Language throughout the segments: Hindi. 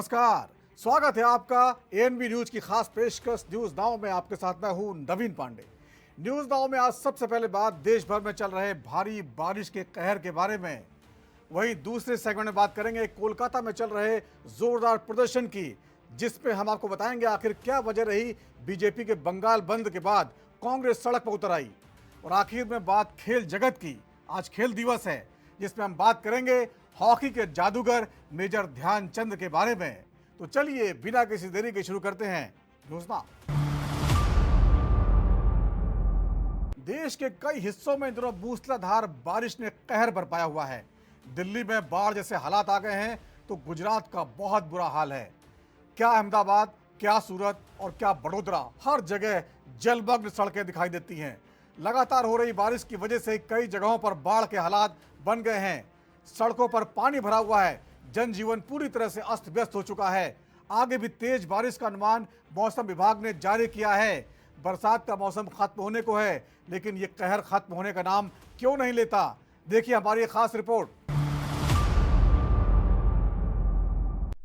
नमस्कार, स्वागत है आपका एएनबी न्यूज की खास पेशकश न्यूज नाउ में। आपके साथ मैं हूं नवीन पांडे। न्यूज नाउ में आज सबसे पहले बात देश भर में चल रहे भारी बारिश के कहर के बारे में, वहीं दूसरे सेगमेंट में बात करेंगे कोलकाता में चल रहे जोरदार प्रदर्शन की, जिसपे हम आपको बताएंगे आखिर क्या वजह रही बीजेपी के बंगाल बंद के बाद कांग्रेस सड़क पर उतर आई। और आखिर में बात खेल जगत की। आज खेल दिवस है, जिसमें हम बात करेंगे हॉकी के जादूगर मेजर ध्यानचंद के बारे में। तो चलिए बिना किसी देरी के शुरू करते हैं न्यूज़ नाउ। देश के कई हिस्सों में इन दिनों मूसलाधार बारिश ने कहर बरपाया हुआ है। दिल्ली में बाढ़ जैसे हालात आ गए हैं, तो गुजरात का बहुत बुरा हाल है। क्या अहमदाबाद, क्या सूरत और क्या बड़ोदरा, हर जगह जलमग्न सड़कें दिखाई देती हैं। लगातार हो रही बारिश की वजह से कई जगहों पर बाढ़ के हालात बन गए हैं। सड़कों पर पानी भरा हुआ है, जनजीवन पूरी तरह से अस्त व्यस्त हो चुका है। आगे भी तेज बारिश का अनुमान मौसम विभाग ने जारी किया है। बरसात का मौसम खत्म होने को है, लेकिन ये कहर खत्म होने का नाम क्यों नहीं लेता। देखिए हमारी खास रिपोर्ट।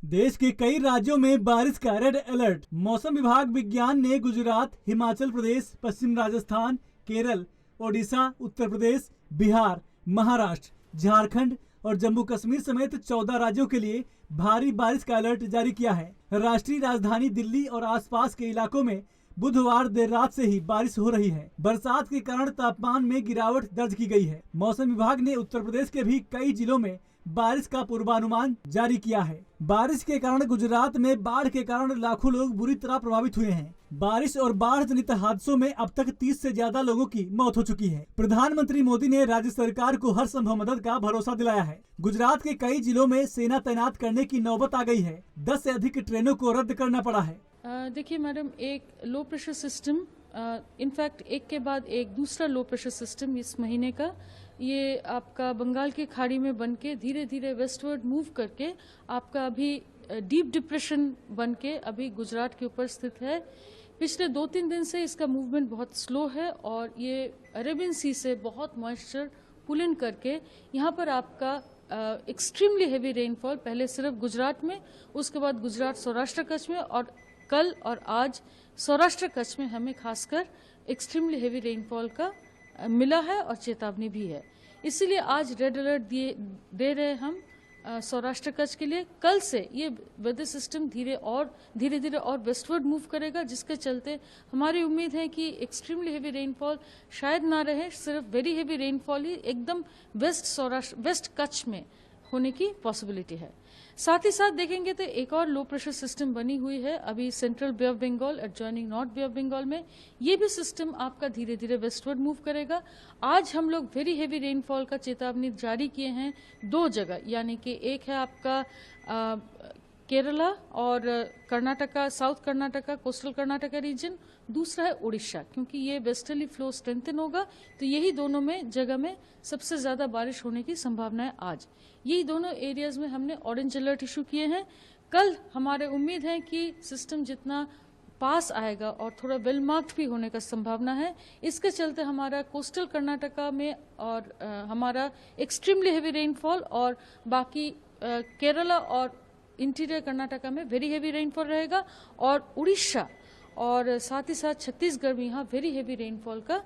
देश के कई राज्यों में बारिश का रेड अलर्ट। मौसम विभाग विज्ञान ने गुजरात, हिमाचल प्रदेश, पश्चिम राजस्थान, केरल, ओडिशा, उत्तर प्रदेश, बिहार, महाराष्ट्र, झारखंड और जम्मू कश्मीर समेत 14 राज्यों के लिए भारी बारिश का अलर्ट जारी किया है। राष्ट्रीय राजधानी दिल्ली और आसपास के इलाकों में बुधवार देर रात से ही बारिश हो रही है। बरसात के कारण तापमान में गिरावट दर्ज की गई है। मौसम विभाग ने उत्तर प्रदेश के भी कई जिलों में बारिश का पूर्वानुमान जारी किया है। बारिश के कारण गुजरात में बाढ़ के कारण लाखों लोग बुरी तरह प्रभावित हुए हैं। बारिश और बाढ़ जनित हादसों में अब तक 30 से ज्यादा लोगों की मौत हो चुकी है। प्रधानमंत्री मोदी ने राज्य सरकार को हर संभव मदद का भरोसा दिलाया है। गुजरात के कई जिलों में सेना तैनात करने की नौबत आ गई है। 10 से अधिक ट्रेनों को रद्द करना पड़ा है। देखिए मैडम, एक लो प्रेशर सिस्टम, इनफैक्ट एक के बाद एक दूसरा लो प्रेशर सिस्टम इस महीने का, ये आपका बंगाल की खाड़ी में बनके धीरे धीरे वेस्टवर्ड मूव करके आपका अभी डीप डिप्रेशन बनके अभी गुजरात के ऊपर स्थित है। पिछले 2-3 दिन से इसका मूवमेंट बहुत स्लो है और ये अरेबियन सी से बहुत मॉइस्चर पुल इन करके यहाँ पर आपका एक्सट्रीमली हेवी रेनफॉल पहले सिर्फ गुजरात में, उसके बाद गुजरात सौराष्ट्र कच्छ में, और कल और आज सौराष्ट्र कच्छ में हमें खासकर एक्सट्रीमली हेवी रेनफॉल का मिला है और चेतावनी भी है। इसीलिए आज रेड अलर्ट दे रहे हम सौराष्ट्र कच्छ के लिए। कल से ये वेदर सिस्टम धीरे धीरे और वेस्टवर्ड मूव करेगा, जिसके चलते हमारी उम्मीद है कि एक्सट्रीमली हेवी रेनफॉल शायद ना रहे, सिर्फ वेरी हेवी रेनफॉल ही एकदम वेस्ट कच्छ में होने की पॉसिबिलिटी है। साथ ही साथ देखेंगे तो एक और लो प्रेशर सिस्टम बनी हुई है अभी central bay of Bengal adjoining north bay of Bengal में। ये भी सिस्टम आपका धीरे धीरे वेस्टवर्ड मूव करेगा। आज हम लोग वेरी हेवी रेनफॉल का चेतावनी जारी किए हैं 2 जगह, यानी कि एक है आपका केरला और Karnataka, south Karnataka, coastal Karnataka region, दूसरा है उड़ीसा, क्योंकि ये वेस्टर्ली फ्लो स्ट्रेंथन होगा, तो यही दोनों में जगह में सबसे ज्यादा बारिश होने की संभावना है। आज यही दोनों एरियाज में हमने ऑरेंज अलर्ट इशू किए हैं। कल हमारे उम्मीद है कि सिस्टम जितना पास आएगा और थोड़ा वेल मार्क्ड भी होने का संभावना है। इसके चलते हमारा कोस्टल कर्नाटका में और हमारा एक्सट्रीमली हेवी रेनफॉल, और बाकी केरला और इंटीरियर कर्नाटका में वेरी हेवी रेनफॉल रहेगा, और उड़ीसा और साथ ही साथ छत्तीसगढ़ में यहाँ वेरी हेवी रेनफॉल का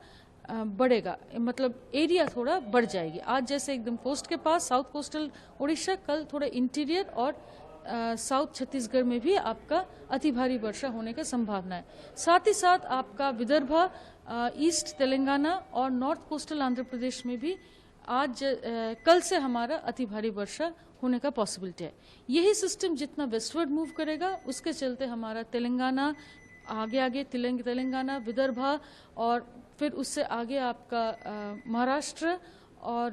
बढ़ेगा, मतलब एरिया थोड़ा बढ़ जाएगी। आज जैसे एकदम कोस्ट के पास साउथ कोस्टल उड़ीसा, कल थोड़ा इंटीरियर और साउथ छत्तीसगढ़ में भी आपका अति भारी वर्षा होने की संभावना है। साथ ही साथ आपका विदर्भ, ईस्ट तेलंगाना और नॉर्थ कोस्टल आंध्र प्रदेश में भी आज कल से हमारा अति भारी वर्षा होने का पॉसिबिलिटी है। यही सिस्टम जितना वेस्टवर्ड मूव करेगा, उसके चलते हमारा तेलंगाना आगे तेलंगाना, विदर्भा और फिर उससे आगे आपका महाराष्ट्र और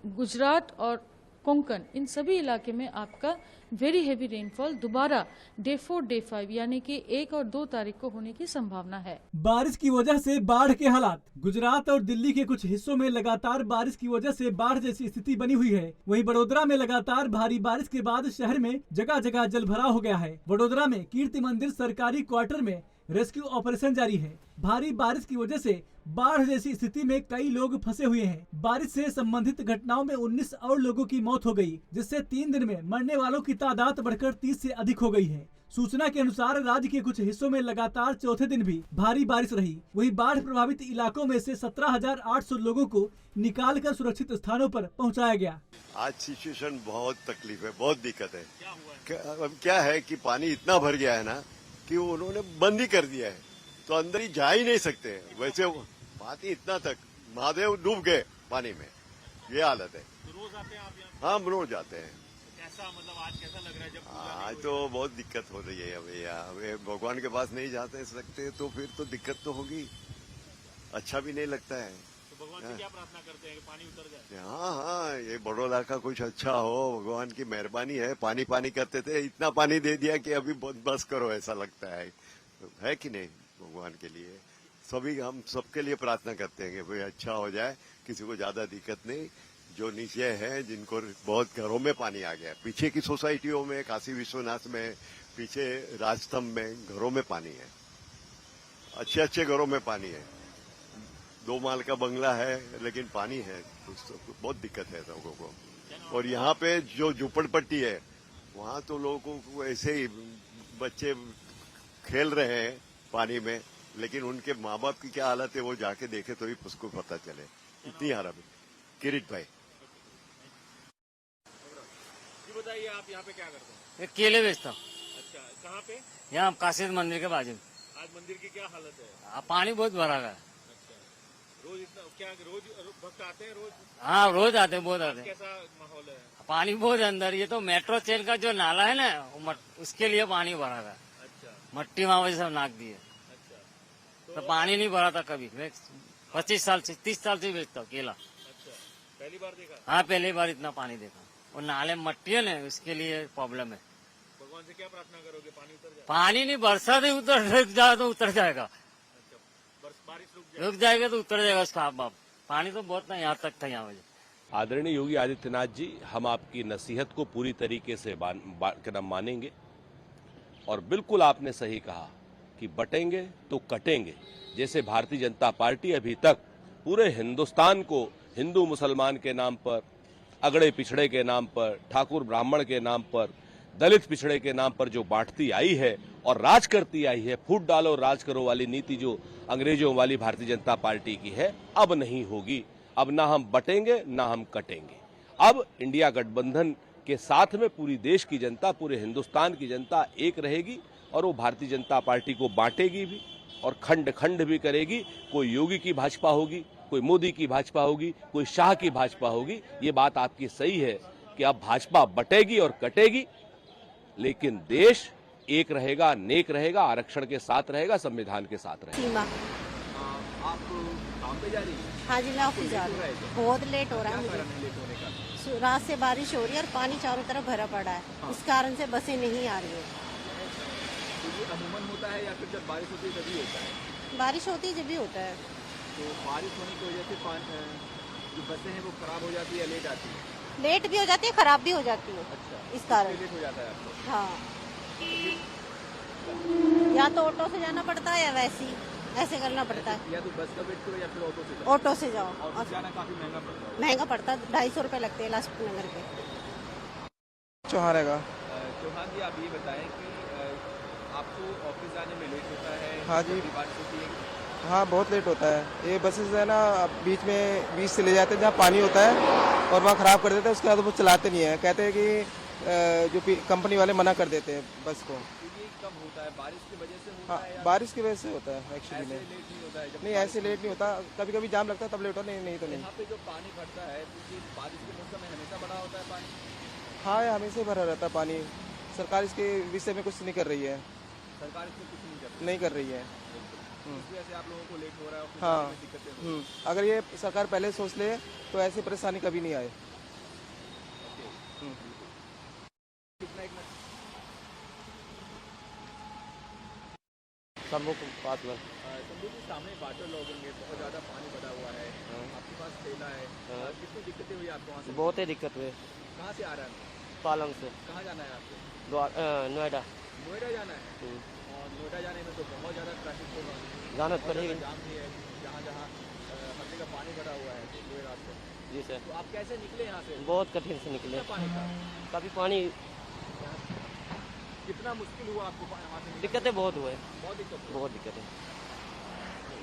गुजरात और कोंकण, इन सभी इलाके में आपका वेरी हेवी रेनफॉल दोबारा डे 4, डे 5 यानी कि 1 और 2 तारीख को होने की संभावना है। बारिश की वजह से बाढ़ के हालात। गुजरात और दिल्ली के कुछ हिस्सों में लगातार बारिश की वजह से बाढ़ जैसी स्थिति बनी हुई है। वहीं वडोदरा में लगातार भारी बारिश के बाद शहर में जगह जगह जलभराव हो गया है। वडोदरा में कीर्ति मंदिर सरकारी क्वार्टर में रेस्क्यू ऑपरेशन जारी है। भारी बारिश की वजह से बाढ़ जैसी स्थिति में कई लोग फंसे हुए हैं। बारिश से संबंधित घटनाओं में 19 और लोगों की मौत हो गई, जिससे 3 दिन में मरने वालों की तादाद बढ़कर 30 से अधिक हो गई है। सूचना के अनुसार राज्य के कुछ हिस्सों में लगातार चौथे दिन भी भारी बारिश रही। वहीं बाढ़ प्रभावित इलाकों में से 17,800 लोगों को निकालकर सुरक्षित स्थानों पर पहुंचाया गया। आज सिचुएशन बहुत तकलीफ है, बहुत दिक्कत है। अब क्या है कि पानी इतना भर गया है ना कि उन्होंने बंद ही कर दिया है, तो अंदर ही जा ही नहीं सकते। वैसे पानी इतना तक महादेव डूब गए पानी में, ये हालत है। तो रोज आते हैं आप यहाँ? हाँ, रोज आते हैं। कैसा मतलब आज कैसा लग रहा है जब आज तो बहुत दिक्कत हो रही है। अब भगवान के पास नहीं जाते सकते तो फिर तो दिक्कत तो होगी, अच्छा भी नहीं लगता है। तो भगवान से क्या प्रार्थना करते हैं कि पानी उतर जाए? हाँ, ये बड़ौदा का कुछ अच्छा हो, भगवान की मेहरबानी है। पानी पानी करते थे, इतना पानी दे दिया कि अभी बस करो, ऐसा लगता है कि नहीं। भगवान के लिए सभी हम सबके लिए प्रार्थना करते हैं कि भाई अच्छा हो जाए, किसी को ज्यादा दिक्कत नहीं। जो नीचे है, जिनको बहुत घरों में पानी आ गया, पीछे की सोसाइटियों में, काशी विश्वनाथ में, पीछे राजस्तंभ में घरों में पानी है, अच्छे अच्छे घरों में पानी है। 2 माल का बंगला है लेकिन पानी है, तो बहुत दिक्कत है लोगों को। और यहाँ पे जो झुपड़पट्टी है, वहाँ तो लोगों को ऐसे ही बच्चे खेल रहे हैं पानी में, लेकिन उनके माँ बाप की क्या हालत है वो जाके देखे तो ही उसको पता चले। इतनी हालत है। किरीट भाई, ये बताइए आप यहाँ पे क्या करते हैं? एक केले बेचता हूँ। अच्छा, कहाँ पे? यहाँ काशी मंदिर के बाजू में। आज मंदिर की क्या हालत है? पानी बहुत भरा है। अच्छा, रोज इतना क्या रोज भक्त आते हैं रोज? हाँ, रोज आते हैं, बहुत आते हैं। कैसा माहौल है? पानी बहुत है अंदर। ये तो मेट्रो ट्रेन का जो नाला है ना, उसके लिए पानी भरा है। अच्छा मट्टी वहाँ सब नाक दी है, अच्छा। तो पानी नहीं भरा था कभी। मैं 25 साल से 30 साल से बेचता हूँ केला। अच्छा, पहली बार देखा? हाँ, पहली बार इतना पानी देखा। और नाले में मट्टी है ना, उसके लिए प्रॉब्लम है। भगवान से क्या प्रार्थना करोगे पानी उतर जाए? पानी नहीं, बरसात ही उतर जाए तो उतर जाएगा। अच्छा, बारिश रुक रुक जाएगा तो उतर जाएगा उसका आप। पानी तो बहुत ना यहाँ तक था यहाँ वजह। आदरणीय योगी आदित्यनाथ जी, हम आपकी नसीहत को पूरी तरीके से मानेंगे। और बिल्कुल आपने सही कहा कि बटेंगे तो कटेंगे। जैसे भारतीय जनता पार्टी अभी तक पूरे हिंदुस्तान को हिंदू मुसलमान के नाम पर, अगड़े पिछड़े के नाम पर, ठाकुर ब्राह्मण के नाम पर, दलित पिछड़े के नाम पर जो बांटती आई है और राज करती आई है, फूट डालो राज करो वाली नीति जो अंग्रेजों वाली भारतीय जनता पार्टी की है, अब नहीं होगी। अब ना हम बटेंगे ना हम कटेंगे। अब इंडिया गठबंधन के साथ में पूरी देश की जनता, पूरे हिंदुस्तान की जनता एक रहेगी और वो भारतीय जनता पार्टी को बांटेगी भी और खंड खंड भी करेगी। कोई योगी की भाजपा होगी, कोई मोदी की भाजपा होगी, कोई शाह की भाजपा होगी। ये बात आपकी सही है कि अब भाजपा बटेगी और कटेगी, लेकिन देश एक रहेगा, नेक रहेगा, आरक्षण के साथ रहेगा, संविधान के साथ रहेगा। सीमा, आप काम पे जा रही है? हाँ जी, मैं ऑफिस जा रही हूँ। बहुत लेट हो रहा है मुझे। लेट होने का? रात से बारिश हो रही है और पानी चारों तरफ भरा पड़ा है। इस कारण से बसें नहीं आ रही है। तो ये अमूमन होता है या फिर जब बारिश होती है तभी होता है? बारिश होती है जब भी होता है। तो बारिश होने की वजह से जो बसें हैं वो खराब हो जाती है, लेट आती है? लेट भी हो जाती है, खराब भी हो जाती है। अच्छा, इस कारण लेट हो जाता है आपको? हाँ, या तो ऑटो से जाना पड़ता है या वैसे ही ऐसे करना पड़ता है। या तो बस का वेट करो या फिर ऑटो से जाओ? ऑटो से जाओ। ऑटो से जाना काफी महंगा पड़ता है? महंगा पड़ता है, 250 रुपए लगते हैं लाजपत नगर के। चौहान रहेगा। चौहान जी, आप ये बताएं कि आपको ऑफिस जाने में लेट होता है? हाँ जी। बारिश होती है? हाँ, बहुत लेट होता है। ये बसेस है ना, बीच में बीच से ले जाते हैं जहाँ पानी होता है और वहाँ ख़राब कर देते हैं। उसके बाद वो चलाते नहीं है, कहते हैं कि जो कंपनी वाले मना कर देते हैं बस को। तो ये कब होता है? बारिश की वजह से होता हाँ, है या बारिश की वजह से होता है एक्चुअली ऐसे में। लेट नहीं होता है? जब नहीं, ऐसे लेट नहीं होता। कभी कभी जाम लगता है तब लेट होता, नहीं तो नहीं। यहाँ पे जो पानी भरता है क्योंकि बारिश के मौसम में हमेशा भरा होता है पानी? हाँ, ये हमेशा भरा रहता है पानी। सरकार इसके विषय में कुछ नहीं कर रही है। सरकार इसमें कुछ नहीं कर रही है। इस वजह से आप लोगों को लेट हो रहा है? ऑफिस हाँ। जाने में दिक्कतें हो रही हैं? अगर ये सरकार पहले सोच ले तो ऐसी परेशानी कभी नहीं आए। कितना एक मिनट? संभव बात में संदीप जी, सामने वाटर लॉगिंग है, बहुत ज़्यादा पानी भरा हुआ है, आपके पास ठेला है, कितनी दिक्कतें हुई आपको वहाँ से? बहुत ही दिक्कत हुई। कहाँ से आ रहा है? पालंग से कहाँ जाना है आपको? नोएडा नोएडा जाना है? और नोएडा जाने में तो बहुत ज़्यादा ट्रैफिक होगा, जाना बहुत ज़्यादा जाम भी है, जहाँ जहाँ हर जगह पानी भरा हुआ है पूरे रास्ते में। जी सर, तो आप कैसे निकले यहाँ से? बहुत कठिन से निकले। कितना पानी था? काफी पानी यहाँ कितना मुश्किल हुआ आपको वहाँ से? दिक्कतें बहुत हुए, बहुत दिक्कत हुई। बहुत दिक्कतें।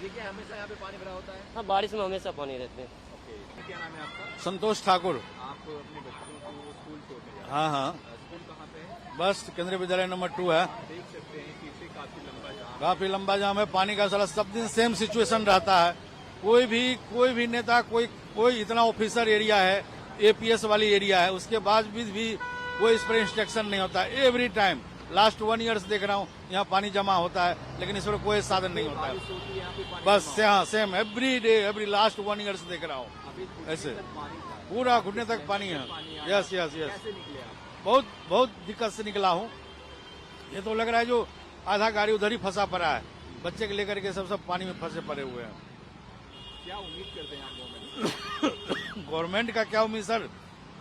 ये क्या हमेशा यहाँ पे पानी भरा होता है? हाँ, बारिश में हमेशा पानी रहते हैं। ओके, क्या नाम है आपका? संतोष ठाकुर। आप अपने बच्चों को स्कूल छोड़ने जा रहे हैं? हाँ हाँ, स्कूल कहाँ पे है? बस केंद्रीय विद्यालय नंबर 2 है। देख सकते हैं पीछे काफी लंबा जाम। काफी लंबा जाम है, पानी का साला सब दिन सेम सिचुएशन रहता है। कोई भी नेता, कोई इतना ऑफिसर एरिया है, एपीएस वाली एरिया है, उसके बाद भी कोई इस पर इंस्ट्रक्शन नहीं होता है। एवरी टाइम लास्ट 1 ईयर से देख रहा हूँ यहाँ पानी जमा होता है, लेकिन इस पर कोई साधन नहीं होता है। बारिश होती है यहाँ पे पानी बस जमा यहाँ same every day, every last 1 year से देख रहा हूँ होता है। अभी घुटने ऐसे तक पानी था। पूरा घुटने तक पानी है। पानी आया। यस यस यस, कैसे निकले आप? बहुत दिक्कत से निकला हूँ। ये तो लग रहा है जो आधा गाड़ी उधर ही फंसा पड़ा है, बच्चे को लेकर के सब पानी में फंसे पड़े हुए हैं। क्या उम्मीद करते हैं आप गवर्नमेंट? गवर्नमेंट का क्या उम्मीद सर,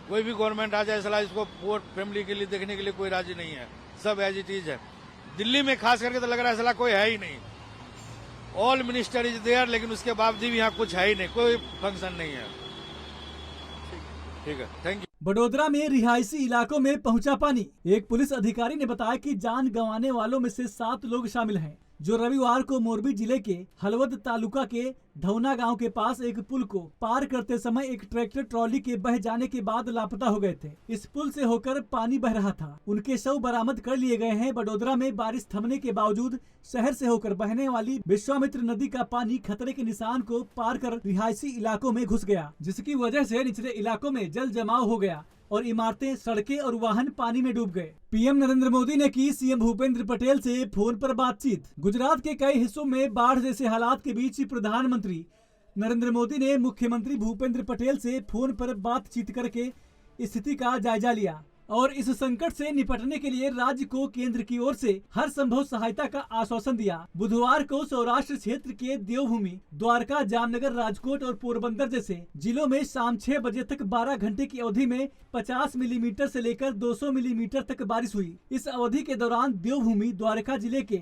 कोई भी गवर्नमेंट आ जाए सलाह इसको पोर फैमिली के लिए देखने के लिए कोई राजी नहीं है, सब एज इट इज है। दिल्ली में खास करके तो लग रहा है सलाह कोई है ही नहीं, ऑल मिनिस्टर इज देयर, लेकिन उसके बावजूद भी यहाँ कुछ है ही नहीं, कोई फंक्शन नहीं है। ठीक है, थैंक यू। बड़ोदरा में रिहायशी इलाकों में पहुंचा पानी। एक पुलिस अधिकारी ने बताया कि जान गंवाने वालों में से 7 लोग शामिल हैं, जो रविवार को मोरबी जिले के हलवद तालुका के धौना गांव के पास एक पुल को पार करते समय एक ट्रैक्टर ट्रॉली के बह जाने के बाद लापता हो गए थे। इस पुल से होकर पानी बह रहा था। उनके शव बरामद कर लिए गए हैं। बड़ोदरा में बारिश थमने के बावजूद शहर से होकर बहने वाली विश्वामित्र नदी का पानी खतरे के निशान को पार कर रिहायशी इलाकों में घुस गया, जिसकी वजह से निचले इलाकों में जल जमाव हो गया और इमारतें, सड़कें और वाहन पानी में डूब गए। पीएम नरेंद्र मोदी ने की सीएम भूपेंद्र पटेल से फोन पर बातचीत। गुजरात के कई हिस्सों में बाढ़ जैसे हालात के बीच प्रधानमंत्री नरेंद्र मोदी ने मुख्यमंत्री भूपेंद्र पटेल से फोन पर बातचीत करके स्थिति का जायजा लिया और इस संकट से निपटने के लिए राज्य को केंद्र की ओर से हर संभव सहायता का आश्वासन दिया। बुधवार को सौराष्ट्र क्षेत्र के देवभूमि, द्वारका, जामनगर, राजकोट और पोरबंदर जैसे जिलों में शाम 6 बजे तक 12 घंटे की अवधि में 50 मिलीमीटर से लेकर 200 मिलीमीटर तक बारिश हुई। इस अवधि के दौरान देवभूमि, द्वारका जिले के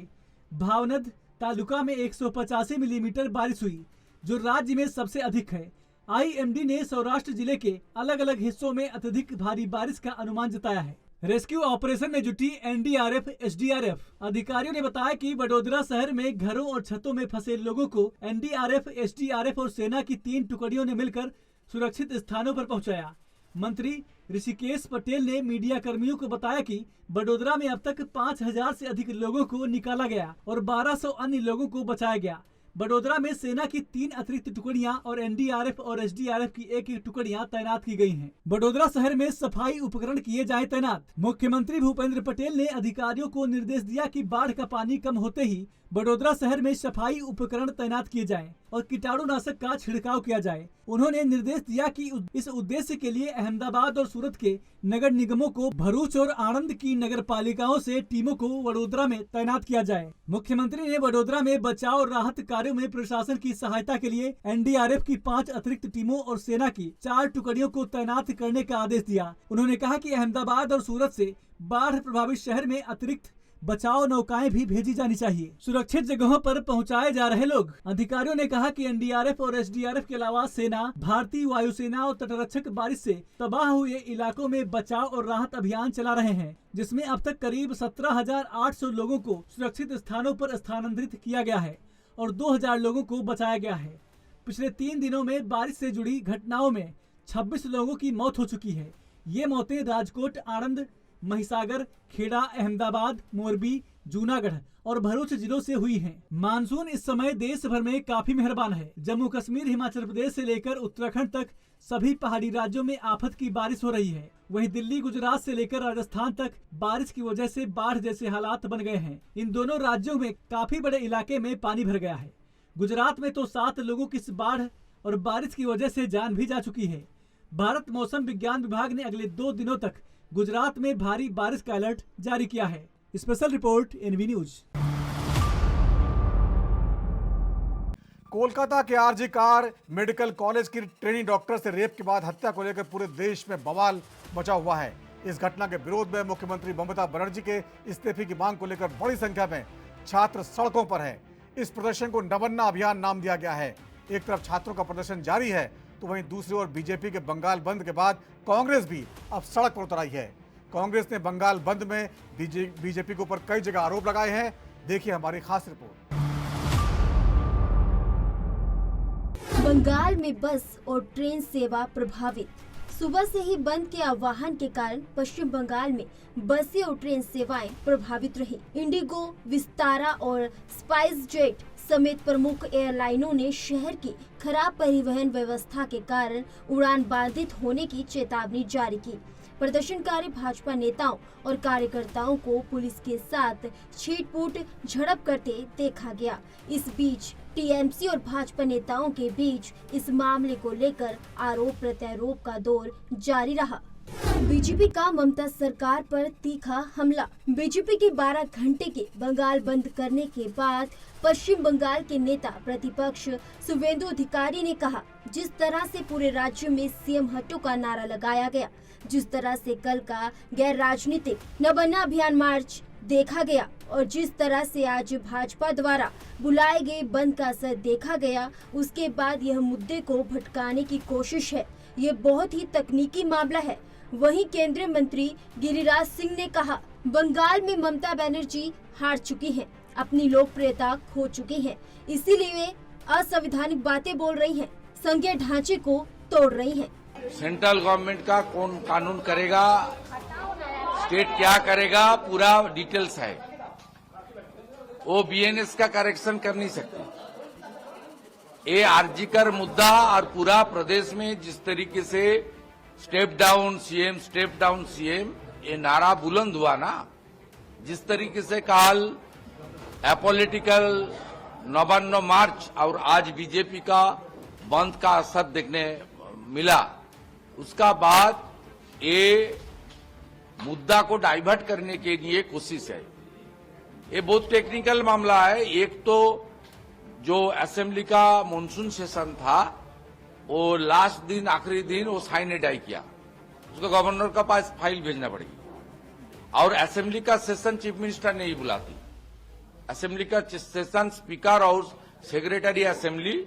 भावनद तालुका में 185 मिलीमीटर बारिश हुई, जो राज्य में सबसे अधिक है। आईएमडी ने सौराष्ट्र जिले के अलग अलग हिस्सों में अत्यधिक भारी बारिश का अनुमान जताया है। रेस्क्यू ऑपरेशन में जुटी एनडीआरएफ, एसडीआरएफ अधिकारियों ने बताया कि बड़ोदरा शहर में घरों और छतों में फंसे लोगों को एनडीआरएफ, एसडीआरएफ और सेना की 3 टुकड़ियों ने मिलकर सुरक्षित स्थानों पर पहुंचाया। मंत्री ऋषिकेश पटेल ने मीडिया कर्मियों को बताया कि बड़ोदरा में अब तक 5000 से अधिक लोगों को निकाला गया और 1200 अन्य लोगों को बचाया गया। बड़ोदरा में सेना की 3 अतिरिक्त टुकड़ियां और एनडीआरएफ और एसडीआरएफ की 1 टुकड़ियां तैनात की गई हैं। बड़ोदरा शहर में सफाई उपकरण किए जाए तैनात। मुख्यमंत्री भूपेंद्र पटेल ने अधिकारियों को निर्देश दिया कि बाढ़ का पानी कम होते ही बड़ोदरा शहर में सफाई उपकरण तैनात किए जाएं और कीटाणुनाशक का छिड़काव किया जाए। उन्होंने निर्देश दिया कि इस उद्देश्य के लिए अहमदाबाद और सूरत के नगर निगमों को भरूच और आणंद की नगर पालिकाओं से टीमों को वडोदरा में तैनात किया जाए। मुख्यमंत्री ने वडोदरा में बचाव और राहत कार्यों में प्रशासन की सहायता के लिए एनडीआरएफ की 5 अतिरिक्त टीमों और सेना की 4 टुकड़ियों को तैनात करने का आदेश दिया। उन्होंने कहा कि अहमदाबाद और सूरत से बाढ़ प्रभावित शहर में अतिरिक्त बचाव नौकाएं भी भेजी जानी चाहिए। सुरक्षित जगहों पर पहुंचाए जा रहे लोग। अधिकारियों ने कहा कि एनडीआरएफ और एसडीआरएफ के अलावा सेना, भारतीय वायुसेना और तटरक्षक बारिश से तबाह हुए इलाकों में बचाव और राहत अभियान चला रहे हैं, जिसमें अब तक करीब 17,800 लोगों को सुरक्षित स्थानों पर स्थानांतरित किया गया है और 2,000 लोगों को बचाया गया है। पिछले 3 दिनों में बारिश से जुड़ी घटनाओं में 26 लोगों की मौत हो चुकी है। ये मौतें राजकोट, आणंद, महिसागर, खेड़ा, अहमदाबाद, मोरबी, जूनागढ़ और भरूच जिलों से हुई हैं। मानसून इस समय देश भर में काफी मेहरबान है। जम्मू कश्मीर, हिमाचल प्रदेश से लेकर उत्तराखंड तक सभी पहाड़ी राज्यों में आफत की बारिश हो रही है। वहीं दिल्ली, गुजरात से लेकर राजस्थान तक बारिश की वजह से बाढ़ जैसे हालात बन गए हैं। इन दोनों राज्यों में काफी बड़े इलाके में पानी भर गया है। गुजरात में तो 7 लोगों की इस बाढ़ और बारिश की वजह से जान भी जा चुकी है। भारत मौसम विज्ञान विभाग ने अगले 2 दिनों तक गुजरात में भारी बारिश का अलर्ट जारी किया है। Special report NV news. Kolkata के आरजी कार मेडिकल कॉलेज की ट्रेनी डॉक्टर से रेप के बाद हत्या को लेकर पूरे देश में बवाल मचा हुआ है। इस घटना के विरोध में मुख्यमंत्री ममता बनर्जी के इस्तीफे की मांग को लेकर बड़ी संख्या में छात्र सड़कों पर हैं। इस प्रदर्शन को नवन्ना अभियान नाम दिया गया है। एक तरफ छात्रों का प्रदर्शन जारी है तो वहीं दूसरी ओर बीजेपी के बंगाल बंद के बाद कांग्रेस भी अब सड़क पर उतर आई है। कांग्रेस ने बंगाल बंद में बीजेपी के ऊपर कई जगह आरोप लगाए हैं। देखिए हमारी खास रिपोर्ट। बंगाल में बस और ट्रेन सेवा प्रभावित। सुबह से ही बंद के आह्वान के कारण पश्चिम बंगाल में बसें और ट्रेन सेवाएं प्रभावित रही। इंडिगो, विस्तारा और स्पाइस जेट समेत प्रमुख एयरलाइनों ने शहर की खराब परिवहन व्यवस्था के कारण उड़ान बाधित होने की चेतावनी जारी की। प्रदर्शनकारी भाजपा नेताओं और कार्यकर्ताओं को पुलिस के साथ छींट-फूट झड़प करते देखा गया। इस बीच टीएमसी और भाजपा नेताओं के बीच इस मामले को लेकर आरोप प्रत्यारोप का दौर जारी रहा। बीजेपी का ममता सरकार पर तीखा हमला। बीजेपी के 12 घंटे के बंगाल बंद करने के बाद पश्चिम बंगाल के नेता प्रतिपक्ष शुवेंदु अधिकारी ने कहा, जिस तरह से पूरे राज्य में सीएम हटो का नारा लगाया गया, जिस तरह से कल का गैर राजनीतिक न बनना अभियान मार्च देखा गया और जिस तरह से आज भाजपा द्वारा बुलाए गए बंद का असर देखा गया, उसके बाद यह मुद्दे को भटकाने की कोशिश है। ये बहुत ही तकनीकी मामला है। वहीं केंद्रीय मंत्री गिरिराज सिंह ने कहा, बंगाल में ममता बनर्जी हार चुकी हैं, अपनी लोकप्रियता खो चुकी हैं, इसीलिए वे असंवैधानिक बातें बोल रही हैं, संघीय ढांचे को तोड़ रही हैं। सेंट्रल गवर्नमेंट का कौन कानून करेगा, स्टेट क्या करेगा, पूरा डिटेल्स है। वो बीएनएस का करेक्शन कर नहीं सकती। ये आरजीकर मुद्दा और पूरा प्रदेश में जिस तरीके से स्टेप डाउन सीएम ये नारा बुलंद हुआ ना, जिस तरीके से कल अपॉलिटिकल नवान्न मार्च और आज बीजेपी का बंद का असर देखने मिला, उसका बाद ये मुद्दा को डाइवर्ट करने के लिए कोशिश है। ये बहुत टेक्निकल मामला है। एक तो जो असेंबली का मॉनसून सेशन था, वो लास्ट दिन आखिरी दिन वो साइन एंड डाई किया, उसको गवर्नर का पास फाइल भेजना पड़ेगी। और असेंबली का सेशन चीफ मिनिस्टर नहीं बुलाती, असेंबली का सेशन स्पीकर और सेक्रेटरी असेंबली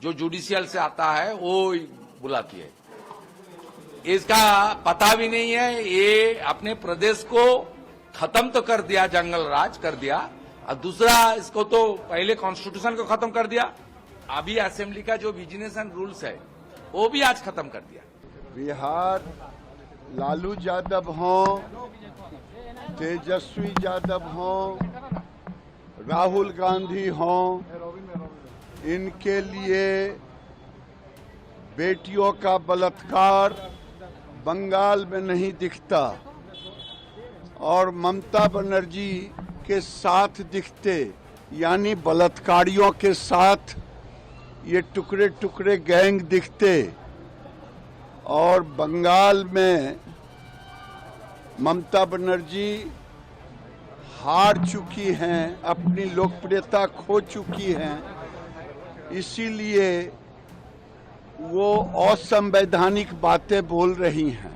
जो जुडिशियल से आता है वो बुलाती है। इसका पता भी नहीं है। ये अपने प्रदेश को खत्म तो कर दिया, जंगल राज कर दिया, और दूसरा इसको तो पहले कॉन्स्टिट्यूशन को खत्म कर दिया, अभी असेंबली का जो बिजनेस एंड रूल्स है वो भी आज खत्म कर दिया। बिहार लालू यादव हो, तेजस्वी यादव हो, राहुल गांधी हो, इनके लिए बेटियों का बलात्कार बंगाल में नहीं दिखता और ममता बनर्जी के साथ दिखते, यानी बलात्कारियों के साथ ये टुकड़े टुकड़े गैंग दिखते। और बंगाल में ममता बनर्जी हार चुकी हैं, अपनी लोकप्रियता खो चुकी हैं, इसीलिए वो असंवैधानिक बातें बोल रही हैं।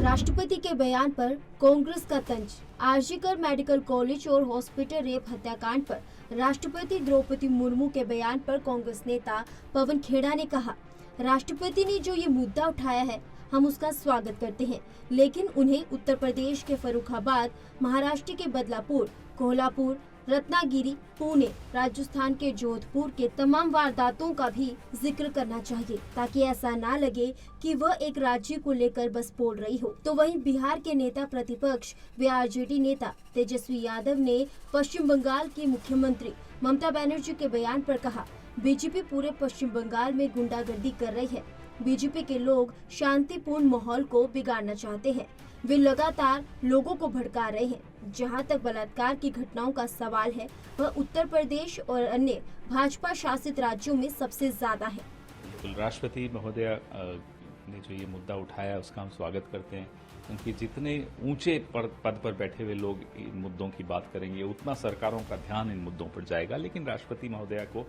राष्ट्रपति के बयान पर कांग्रेस का तंज। आरजीकर मेडिकल कॉलेज और हॉस्पिटल रेप हत्याकांड पर राष्ट्रपति द्रौपदी मुर्मू के बयान पर कांग्रेस नेता पवन खेड़ा ने कहा, राष्ट्रपति ने जो ये मुद्दा उठाया है हम उसका स्वागत करते हैं, लेकिन उन्हें उत्तर प्रदेश के फर्रुखाबाद, महाराष्ट्र के बदलापुर, कोल्हापुर, रत्नागिरी, पुणे, राजस्थान के जोधपुर के तमाम वारदातों का भी जिक्र करना चाहिए, ताकि ऐसा ना लगे कि वह एक राज्य को लेकर बस बोल रही हो। तो वहीं बिहार के नेता प्रतिपक्ष व आरजेडी नेता तेजस्वी यादव ने पश्चिम बंगाल की मुख्यमंत्री ममता बनर्जी के बयान पर कहा, बीजेपी पूरे पश्चिम बंगाल में गुंडागर्दी कर रही है। बीजेपी के लोग शांतिपूर्ण माहौल को बिगाड़ना चाहते हैं। वे लगातार लोगों को भड़का रहे हैं। जहां तक बलात्कार की घटनाओं का सवाल है, वह उत्तर प्रदेश और अन्य भाजपा शासित राज्यों में सबसे ज्यादा है। राष्ट्रपति महोदय ने जो ये मुद्दा उठाया उसका हम स्वागत करते हैं, क्योंकि जितने ऊंचे पद पर बैठे हुए लोग इन मुद्दों की बात करेंगे उतना सरकारों का ध्यान इन मुद्दों पर जाएगा। लेकिन राष्ट्रपति महोदया को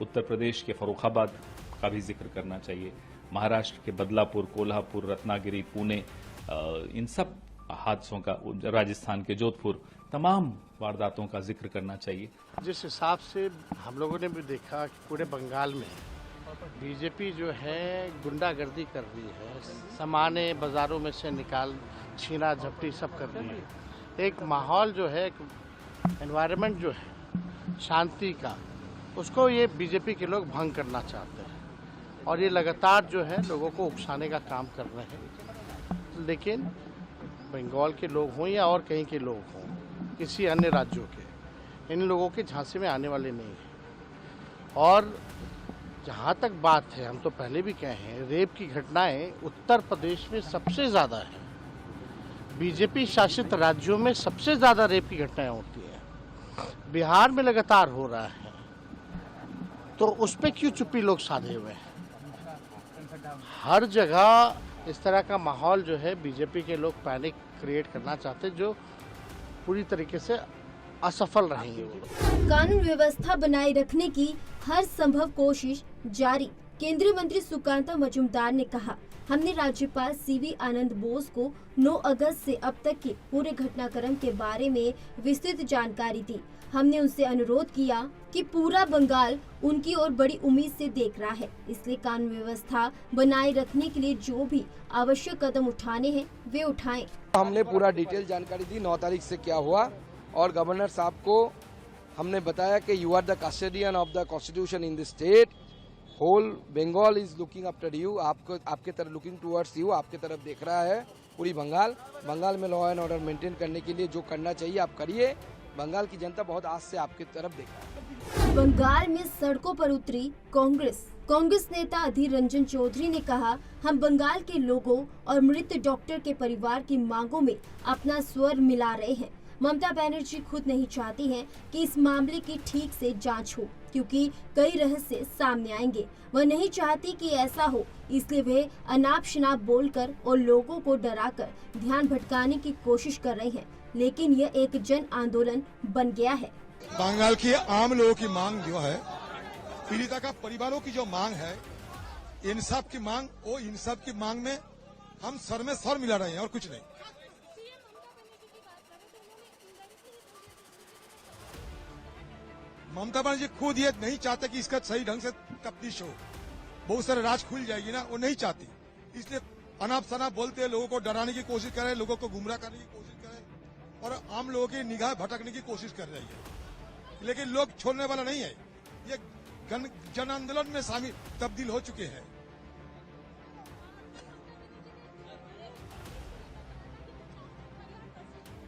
उत्तर प्रदेश के फर्रुखाबाद का भी जिक्र करना चाहिए, महाराष्ट्र के बदलापुर, कोल्हापुर, रत्नागिरी, पुणे, इन सब हादसों का, राजस्थान के जोधपुर, तमाम वारदातों का जिक्र करना चाहिए। जिस हिसाब से हम लोगों ने भी देखा कि पूरे बंगाल में बीजेपी जो है गुंडागर्दी कर रही है, सामाने बाजारों में से निकाल छीना झपटी सब कर रही है। एक माहौल जो है, एक एनवायरनमेंट जो है शांति का, उसको ये बीजेपी के लोग भंग करना चाहते हैं और ये लगातार जो है लोगों को उकसाने का काम कर रहे हैं। लेकिन बंगाल के लोग हों या और कहीं के लोग हों, किसी अन्य राज्यों के, इन लोगों के झांसे में आने वाले नहीं हैं। और जहाँ तक बात है, हम तो पहले भी कहे हैं, रेप की घटनाएं उत्तर प्रदेश में सबसे ज़्यादा है। बीजेपी शासित राज्यों में सबसे ज़्यादा रेप की घटनाएं होती हैं। बिहार में लगातार हो रहा है, तो उस पर क्यों चुप्पी लोग साधे हुए हैं? हर जगह इस तरह का माहौल जो है बीजेपी के लोग पैनिक क्रिएट करना चाहते, जो पूरी तरीके से असफल रहेंगे। कानून व्यवस्था बनाए रखने की हर संभव कोशिश जारी। केंद्रीय मंत्री सुकांता मजूमदार ने कहा, हमने राज्यपाल सीवी आनंद बोस को 9 अगस्त से अब तक के पूरे घटनाक्रम के बारे में विस्तृत जानकारी दी। हमने उनसे अनुरोध किया कि पूरा बंगाल उनकी ओर बड़ी उम्मीद से देख रहा है, इसलिए कानून व्यवस्था बनाए रखने के लिए जो भी आवश्यक कदम उठाने हैं वे उठाएं। हमने पूरा डिटेल जानकारी दी 9 तारीख से क्या हुआ, और गवर्नर साहब को हमने बताया कि you are the custodian of the constitution in the state, whole Bengal is looking after you, आपको आपके तरफ लुकिंग टुवर्ड्स यू, आपके तरफ देख रहा है पूरी बंगाल में लॉ एंड ऑर्डर मेंटेन करने के लिए जो करना चाहिए आप करिए। बंगाल की जनता बहुत आस से आपकी तरफ देख रहा है। बंगाल में सड़कों पर उतरी कांग्रेस नेता अधीर रंजन चौधरी ने कहा, हम बंगाल के लोगों और मृत डॉक्टर के परिवार की मांगों में अपना स्वर मिला रहे हैं। ममता बनर्जी खुद नहीं चाहती हैं कि इस मामले की ठीक से जांच हो, क्योंकि कई रहस्य सामने आएंगे। वह नहीं चाहती कि ऐसा हो, इसलिए वे अनाप शनाप बोलकर और लोगों को डराकर ध्यान भटकाने की कोशिश कर रही हैं। लेकिन यह एक जन आंदोलन बन गया है। बंगाल के आम लोगों की मांग जो है, पीड़िता का परिवारों की जो मांग है, इंसाफ की मांग, वो इंसाफ की मांग में हम सर में सर मिला रहे हैं और कुछ नहीं। ममता बनर्जी खुद ये नहीं चाहते कि इसका सही ढंग से तफ्तीश हो, बहुत सारे राज खुल जाएगी ना, वो नहीं चाहती, इसलिए अनाप शनाप बोलते हैं, लोगों को डराने की कोशिश कर रहे हैं, लोगों को गुमराह करने की कोशिश कर रहे हैं और आम लोगों की निगाह भटकने की कोशिश कर रही है। लेकिन लोग छोड़ने वाला नहीं है, ये जन आंदोलन में शामिल तब्दील हो चुके हैं।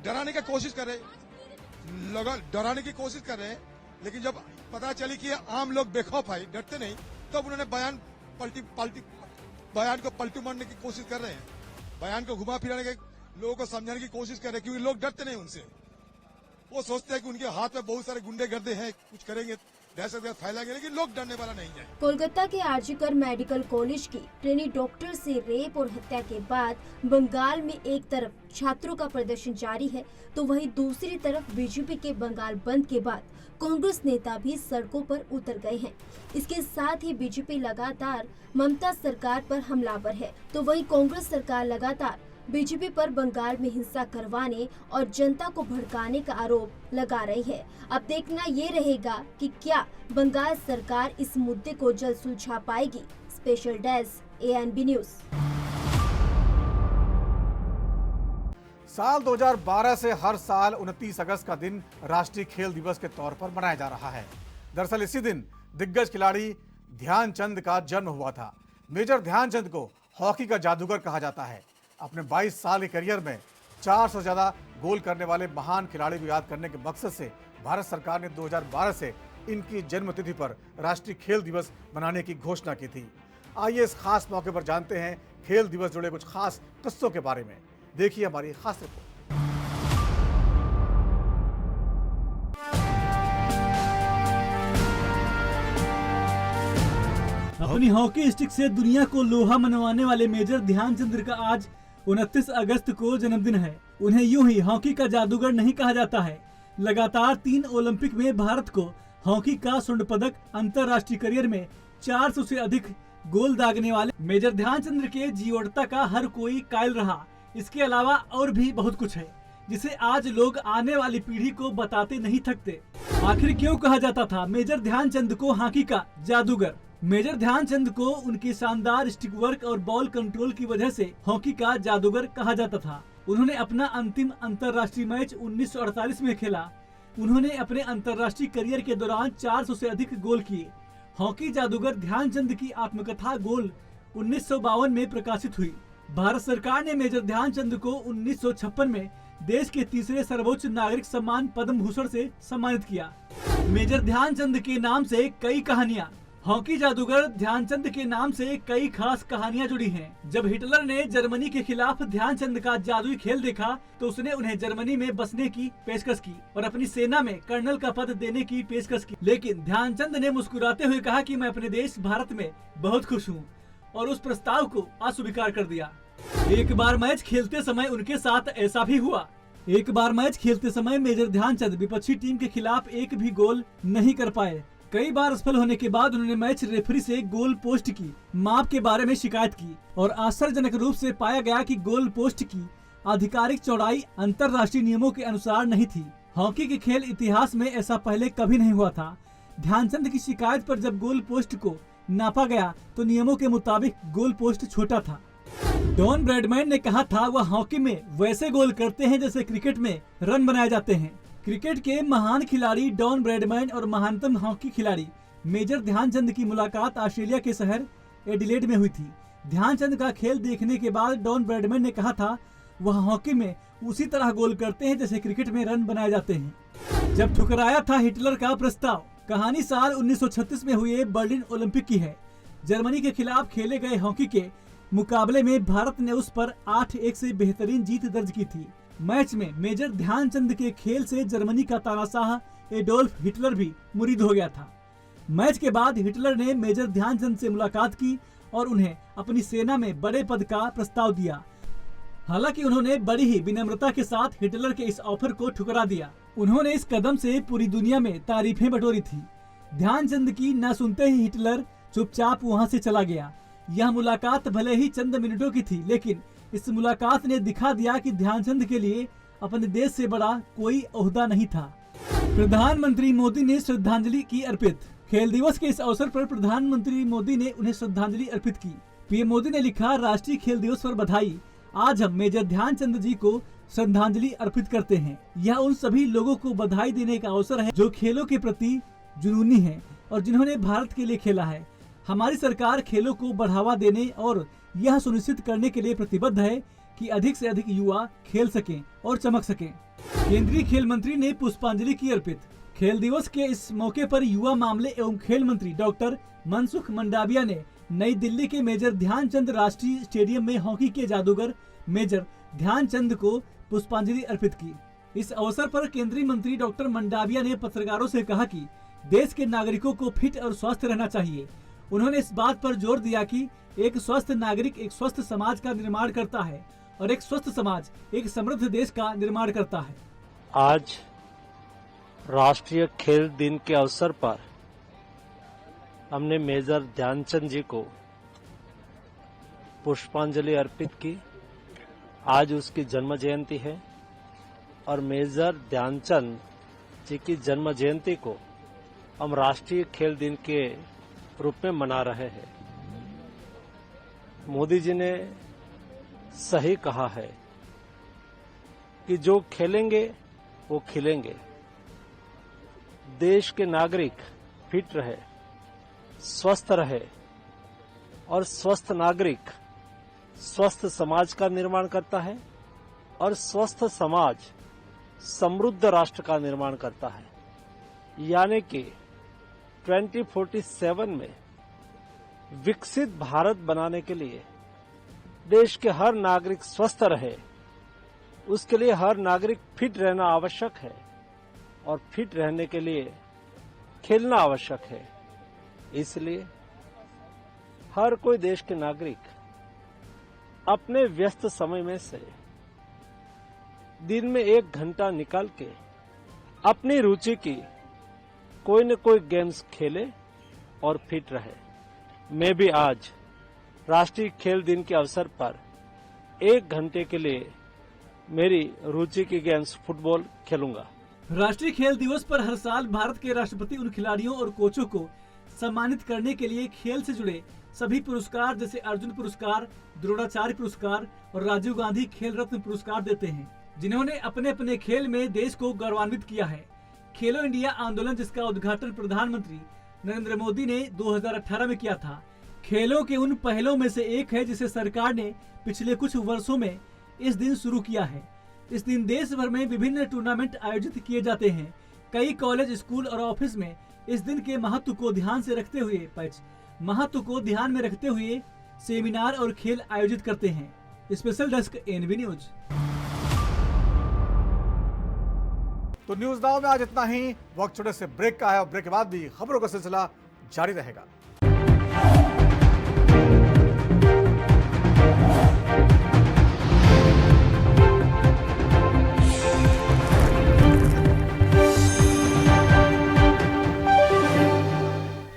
डराने की कोशिश कर रहे डराने की कोशिश कर रहे हैं, लेकिन जब पता चली कि आम लोग बेखौफ है, डरते नहीं, तब तो उन्होंने बयान को पलटू मारने की कोशिश कर रहे हैं, बयान को घुमा फिराने के, लोगों को समझाने की कोशिश कर रहे हैं, क्योंकि लोग डरते नहीं उनसे। वो सोचते हैं कि उनके हाथ में बहुत सारे गुंडे गर्दे हैं, कुछ करेंगे, दहशतगर्द फैलाएंगे, लेकिन लोग डरने वाला नहीं है। कोलकाता के आरजीकर मेडिकल कॉलेज की ट्रेनी डॉक्टर से रेप और हत्या के बाद बंगाल में एक तरफ छात्रों का प्रदर्शन जारी है, तो वहीं दूसरी तरफ बीजेपी के बंगाल बंद के बाद कांग्रेस नेता भी सड़कों पर उतर गए हैं। इसके साथ ही बीजेपी लगातार ममता सरकार पर हमलावर है, तो वहीं कांग्रेस सरकार लगातार बीजेपी पर बंगाल में हिंसा करवाने और जनता को भड़काने का आरोप लगा रही है। अब देखना ये रहेगा कि क्या बंगाल सरकार इस मुद्दे को जल्द सुलझा पाएगी। Special desk ANB news. साल 2012 से हर साल 29 अगस्त का दिन राष्ट्रीय खेल दिवस के तौर पर मनाया जा रहा है। दरअसल इसी दिन दिग्गज खिलाड़ी ध्यानचंद का जन्म हुआ था। मेजर ध्यानचंद को हॉकी का जादूगर कहा जाता है। अपने 22 साल के करियर में 400 से ज्यादा गोल करने वाले महान खिलाड़ी को याद करने के मकसद से भारत सरकार ने 2012 से इनकी जन्मतिथि पर राष्ट्रीय खेल दिवस मनाने की घोषणा की थी। आइए इस खास मौके पर जानते हैं खेल दिवस जुड़े कुछ खास किस्सों के बारे में। देखिए हमारी खास रिपोर्ट। अपनी हॉकी स्टिक से दुनिया को लोहा मनवाने वाले मेजर ध्यानचंद का आज 29 अगस्त को जन्मदिन है। उन्हें यूं ही हॉकी का जादूगर नहीं कहा जाता है। लगातार 3 ओलंपिक में भारत को हॉकी का स्वर्ण पदक, अंतर्राष्ट्रीय करियर में 400 से अधिक गोल दागने वाले मेजर ध्यानचंद के जीवटता का हर कोई कायल रहा। इसके अलावा और भी बहुत कुछ है जिसे आज लोग आने वाली पीढ़ी को बताते नहीं थकते। आखिर क्यों कहा जाता था मेजर ध्यानचंद को हॉकी का जादूगर? मेजर ध्यानचंद को उनके शानदार स्टिक वर्क और बॉल कंट्रोल की वजह से हॉकी का जादूगर कहा जाता था। उन्होंने अपना अंतिम अंतर्राष्ट्रीय मैच 1948 में खेला। उन्होंने अपने अंतर्राष्ट्रीय करियर के दौरान 400 से अधिक गोल किए। हॉकी जादूगर ध्यानचंद की आत्मकथा गोल 1952 में प्रकाशित हुई। भारत सरकार ने मेजर ध्यानचंद को 1956 में देश के तीसरे सर्वोच्च नागरिक सम्मान पद्म भूषण से सम्मानित किया। मेजर ध्यानचंद के नाम से कई कहानियां। हॉकी जादूगर ध्यानचंद के नाम से कई खास कहानियां जुड़ी हैं। जब हिटलर ने जर्मनी के खिलाफ ध्यानचंद का जादुई खेल देखा तो उसने उन्हें जर्मनी में बसने की पेशकश की और अपनी सेना में कर्नल का पद देने की पेशकश की। लेकिन ध्यानचंद ने मुस्कुराते हुए कहा कि मैं अपने देश भारत में बहुत खुश हूँ और उस प्रस्ताव को अस्वीकार कर दिया। एक बार मैच खेलते समय उनके साथ ऐसा भी हुआ। एक बार मैच खेलते समय मेजर ध्यानचंद विपक्षी टीम के खिलाफ एक भी गोल नहीं कर पाए। कई बार असफल होने के बाद उन्होंने मैच रेफरी से गोल पोस्ट की माप के बारे में शिकायत की और आश्चर्यजनक रूप से पाया गया कि गोल पोस्ट की आधिकारिक चौड़ाई अंतर्राष्ट्रीय नियमों के अनुसार नहीं थी। हॉकी के खेल इतिहास में ऐसा पहले कभी नहीं हुआ था। ध्यानचंद की शिकायत पर जब गोल पोस्ट को नापा गया तो नियमों के मुताबिक गोल पोस्ट छोटा था। डॉन ब्रैडमैन ने कहा था वह हॉकी में वैसे गोल करते हैं जैसे क्रिकेट में रन बनाए जाते हैं। क्रिकेट के महान खिलाड़ी डॉन ब्रैडमैन और महानतम हॉकी खिलाड़ी मेजर ध्यानचंद की मुलाकात ऑस्ट्रेलिया के शहर एडिलेड में हुई थी। ध्यानचंद का खेल देखने के बाद डॉन ब्रैडमैन ने कहा था वह हॉकी में उसी तरह गोल करते हैं जैसे क्रिकेट में रन बनाए जाते हैं। जब ठुकराया था हिटलर का प्रस्ताव। कहानी साल 1936 में हुए बर्लिन ओलंपिक की है। जर्मनी के खिलाफ खेले गए हॉकी के मुकाबले में भारत ने उस पर 8-1 से बेहतरीन जीत दर्ज की थी। मैच में मेजर ध्यानचंद के खेल से जर्मनी का तानाशाह एडोल्फ हिटलर भी मुरीद हो गया था। मैच के बाद हिटलर ने मेजर ध्यानचंद से मुलाकात की और उन्हें अपनी सेना में बड़े पद का प्रस्ताव दिया। हालांकि उन्होंने बड़ी ही विनम्रता के साथ हिटलर के इस ऑफर को ठुकरा दिया। उन्होंने इस कदम से पूरी दुनिया में तारीफें बटोरी थी। ध्यानचंद की न सुनते ही हिटलर चुपचाप वहां से चला गया। यह मुलाकात भले ही चंद मिनटों की थी, लेकिन इस मुलाकात ने दिखा दिया कि ध्यानचंद के लिए अपने देश से बड़ा कोई ओहदा नहीं था। प्रधानमंत्री मोदी ने श्रद्धांजलि की अर्पित। खेल दिवस के इस अवसर पर प्रधानमंत्री मोदी ने उन्हें श्रद्धांजलि अर्पित की। पीएम मोदी ने लिखा, राष्ट्रीय खेल दिवस पर बधाई। आज हम मेजर ध्यानचंद जी को श्रद्धांजलि अर्पित करते हैं। यह उन सभी लोगों को बधाई देने का अवसर है जो खेलों के प्रति जुनूनी हैं और जिन्होंने भारत के लिए खेला है। हमारी सरकार खेलों को बढ़ावा देने और यह सुनिश्चित करने के लिए प्रतिबद्ध है कि अधिक से अधिक युवा खेल सकें और चमक सकें। केंद्रीय खेल मंत्री ने पुष्पांजलि की अर्पित। खेल दिवस के इस मौके पर युवा मामले एवं खेल मंत्री डॉक्टर मनसुख मंडाविया ने नई दिल्ली के मेजर ध्यानचंद राष्ट्रीय स्टेडियम में हॉकी के जादूगर मेजर ध्यानचंद को पुष्पांजलि अर्पित की। इस अवसर पर केंद्रीय मंत्री डॉक्टर मंडाविया ने पत्रकारों से कहा कि देश के नागरिकों को फिट और स्वस्थ रहना चाहिए। उन्होंने इस बात पर जोर दिया कि एक स्वस्थ नागरिक एक स्वस्थ समाज का निर्माण करता है और एक स्वस्थ समाज एक समृद्ध देश का निर्माण करता है। आज राष्ट्रीय खेल दिन के अवसर पर हमने मेजर ध्यानचंद जी को पुष्पांजलि अर्पित की। आज उसकी जन्म जयंती है और मेजर ध्यानचंद जी की जन्म जयंती को हम राष्ट्रीय खेल दिन के रूप में मना रहे हैं। मोदी जी ने सही कहा है कि जो खेलेंगे वो खिलेंगे। देश के नागरिक फिट रहे, स्वस्थ रहे और स्वस्थ नागरिक स्वस्थ समाज का निर्माण करता है और स्वस्थ समाज समृद्ध राष्ट्र का निर्माण करता है। यानी कि 2047 में विकसित भारत बनाने के लिए देश के हर नागरिक स्वस्थ रहे, उसके लिए हर नागरिक फिट रहना आवश्यक है और फिट रहने के लिए खेलना आवश्यक है। इसलिए हर कोई देश के नागरिक अपने व्यस्त समय में से दिन में 1 घंटा निकाल के अपनी रुचि की कोई न कोई गेम्स खेले और फिट रहे। मैं भी आज राष्ट्रीय खेल दिन के अवसर पर 1 घंटे के लिए मेरी रुचि की गेम्स फुटबॉल खेलूंगा। राष्ट्रीय खेल दिवस पर हर साल भारत के राष्ट्रपति उन खिलाड़ियों और कोचों को सम्मानित करने के लिए खेल से जुड़े सभी पुरस्कार जैसे अर्जुन पुरस्कार, द्रोणाचार्य पुरस्कार और राजीव गांधी खेल रत्न पुरस्कार देते हैं, जिन्होंने अपने अपने खेल में देश को गौरवान्वित किया है। खेलो इंडिया आंदोलन, जिसका उद्घाटन प्रधानमंत्री नरेंद्र मोदी ने 2018 में किया था, खेलों के उन पहलों में से एक है जिसे सरकार ने पिछले कुछ वर्षों में इस दिन शुरू किया है। इस दिन देश भर में विभिन्न टूर्नामेंट आयोजित किए जाते हैं। कई कॉलेज, स्कूल और ऑफिस में इस दिन के महत्व को ध्यान में रखते हुए सेमिनार और खेल आयोजित करते हैं। Special desk NB news. तो न्यूज नाउ में आज इतना ही। वक्त छोटे से ब्रेक का है और ब्रेक के बाद भी खबरों का सिलसिला जारी रहेगा।